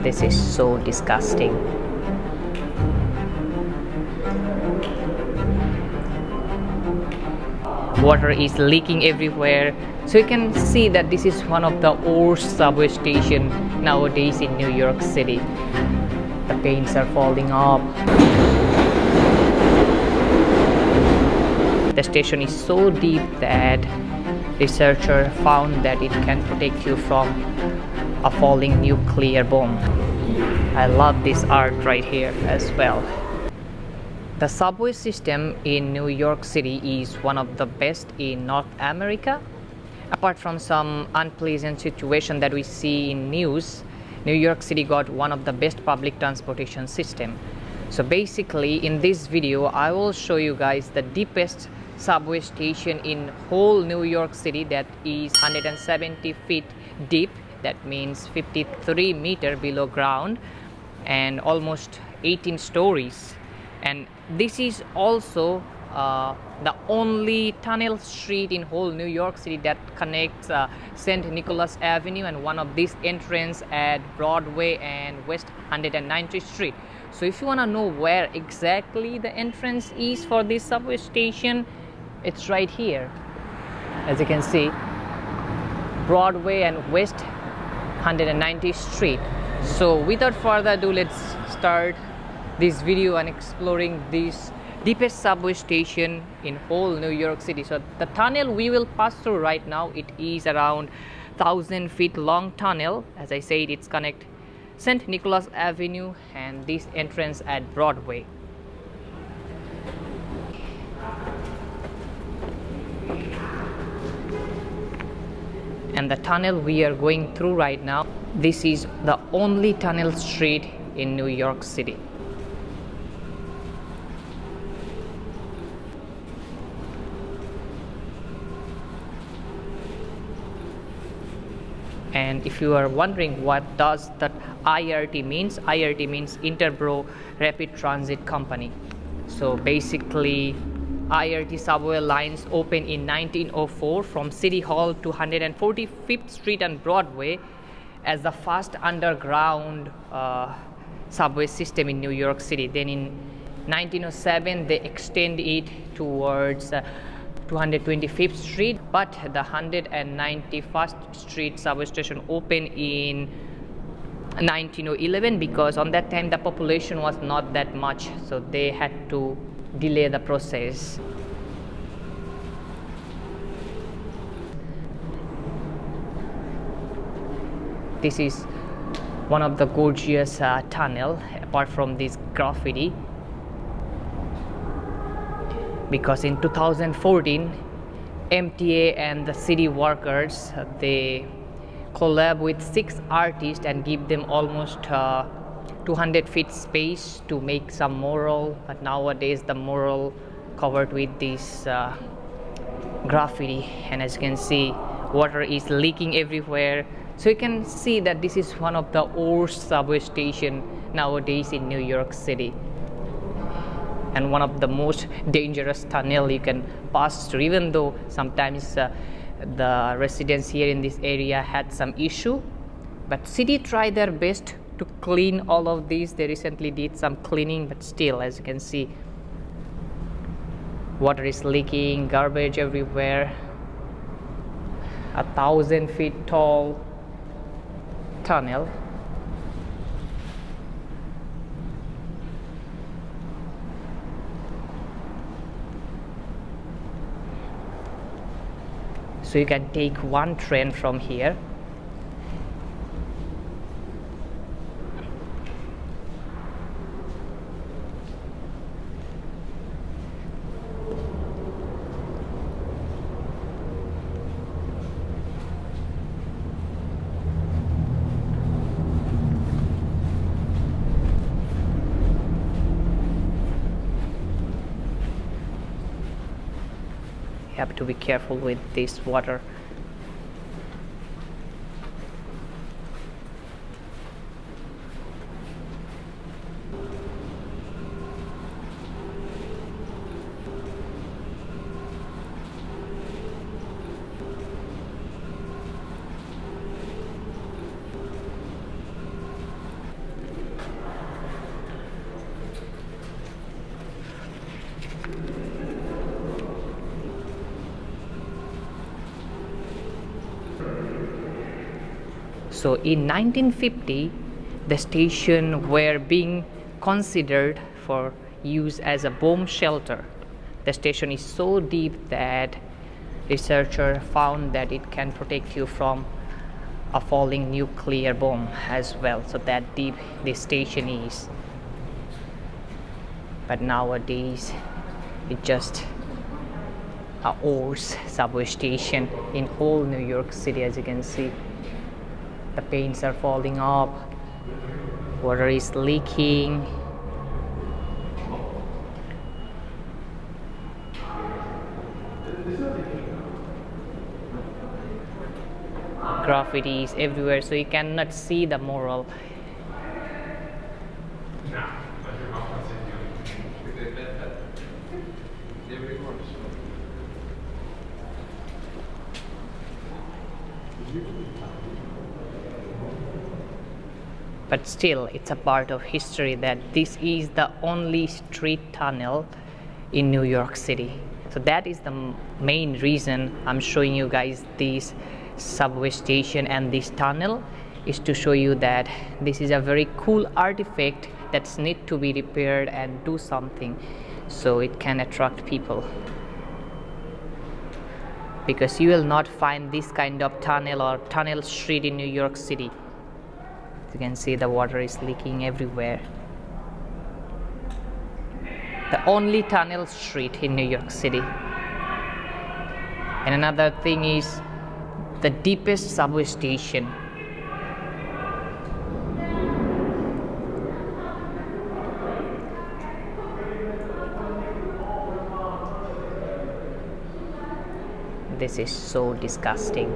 This is so disgusting. Water is leaking everywhere. So you can see that this is one of the worst subway station nowadays in New York City. The paints are falling off. The station is so deep that researchers found that it can protect you from a falling nuclear bomb. I love this art right here as well. The subway system in New York City is one of the best in North America. Apart from some unpleasant situation that we see in news, New York City got one of the best public transportation system. So basically in this video I will show you guys the deepest subway station in whole New York City, that is 170 feet deep. That means 53 meters below ground and almost 18 stories. And this is also the only tunnel street in whole New York City that connects St. Nicholas Avenue and one of these entrance at Broadway and West 190th Street. So if you want to know where exactly the entrance is for this subway station, it's right here. As you can see, Broadway and West 190th Street. So without further ado, let's start this video and exploring this deepest subway station in whole New York City. So the tunnel we will pass through right now, it is around 1,000 feet long tunnel. As I said, it's connect St. Nicholas Avenue and this entrance at Broadway. And the tunnel we are going through right now, this is the only tunnel street in New York City. And if you are wondering what does that IRT means, IRT means Interborough Rapid Transit Company. So basically IRT subway lines opened in 1904 from City Hall to 145th Street and Broadway as the first underground subway system in New York City. Then in 1907 they extended it towards 225th Street, but the 191st Street subway station opened in 1911 because on that time the population was not that much, so they had to delay the process. This is one of the gorgeous tunnel apart from this graffiti, because in 2014 MTA and the city workers they collab with 6 artists and give them almost 200 feet space to make some mural, but nowadays the mural covered with this graffiti, and as you can see water is leaking everywhere. So you can see that this is one of the worst subway station nowadays in New York City, and one of the most dangerous tunnel you can pass through, even though sometimes the residents here in this area had some issue, but city tried their best to clean all of these. They recently did some cleaning, but still, as you can see, water is leaking, garbage everywhere. 1,000 feet tall tunnel. So you can take one train from here. You have to be careful with this water. So in 1950, the station were being considered for use as a bomb shelter. The station is so deep that researchers found that it can protect you from a falling nuclear bomb as well. So that deep this station is. But nowadays it's just a Oars subway station in whole New York City. As you can see, the paints are falling off, water is leaking. Graffitis everywhere, so you cannot see the mural. But still, it's a part of history that this is the only street tunnel in New York City. So that is the main reason I'm showing you guys this subway station and this tunnel, is to show you that this is a very cool artifact that's need to be repaired and do something so it can attract people, because you will not find this kind of tunnel or tunnel street in New York City. You can see the water is leaking everywhere. The only tunnel street in New York City. And another thing is the deepest subway station. This is so disgusting.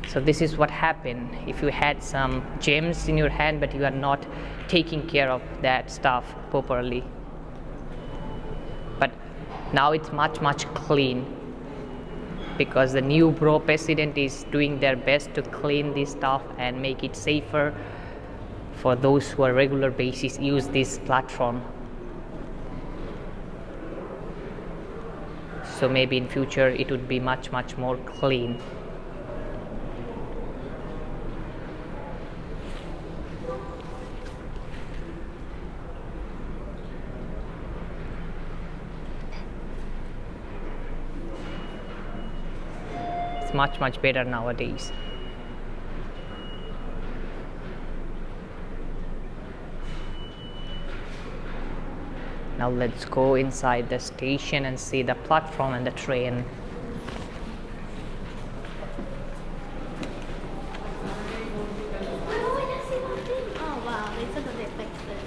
So this is what happened if you had some gems in your hand but you are not taking care of that stuff properly. But now it's much clean, because the new bro president is doing their best to clean this stuff and make it safer for those who are regular basis use this platform. So maybe in future it would be much more clean. It's much better nowadays. Now let's go inside the station and see the platform and the train. Oh wow, they said that they fixed it.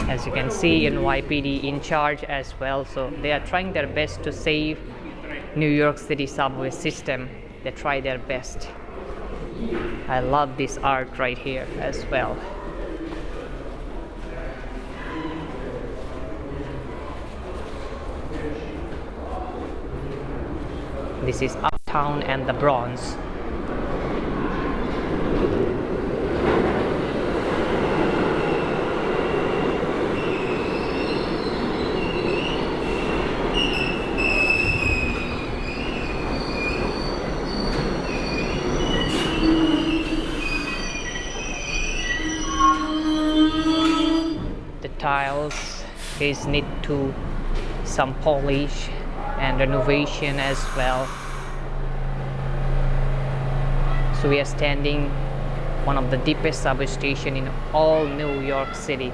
As you can see, NYPD in charge as well, so they are trying their best to save New York City subway system. They try their best. I love this art right here as well. This is Uptown and the Bronx. Tiles is need to some polish and renovation as well. So we are standing one of the deepest subway station in all New York City.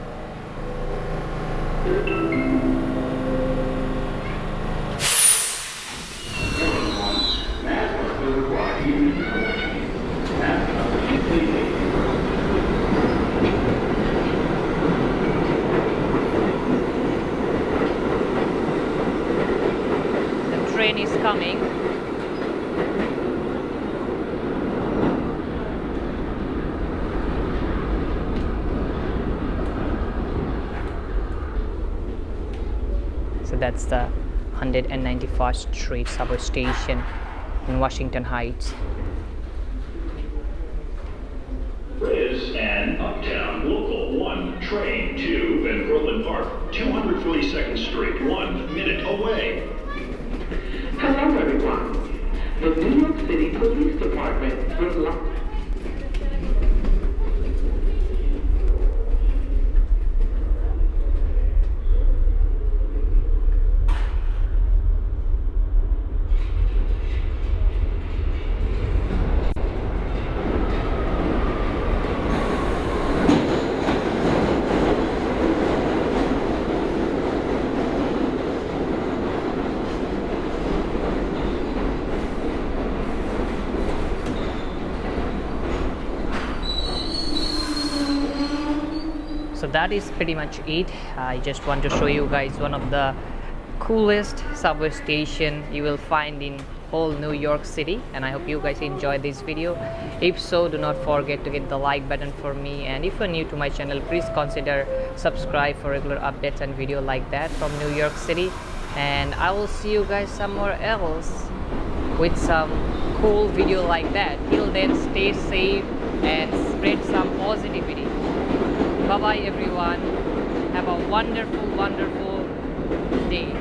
Train is coming. That's the 191st Street subway station in Washington Heights. Riz and Uptown Local 1 Train 2 in Brooklyn Park, 242nd Street, 1 minute away. Hello, everyone. The New York City Police Department would like. So that is pretty much it. I just want to show you guys one of the coolest subway station you will find in whole New York City, and I hope you guys enjoyed this video. If so, do not forget to hit the like button for me, and if you're new to my channel, please consider subscribe for regular updates and video like that from New York City. And I will see you guys somewhere else with some cool video like that. Till then, stay safe and spread some positivity. Bye bye everyone. Have a wonderful day.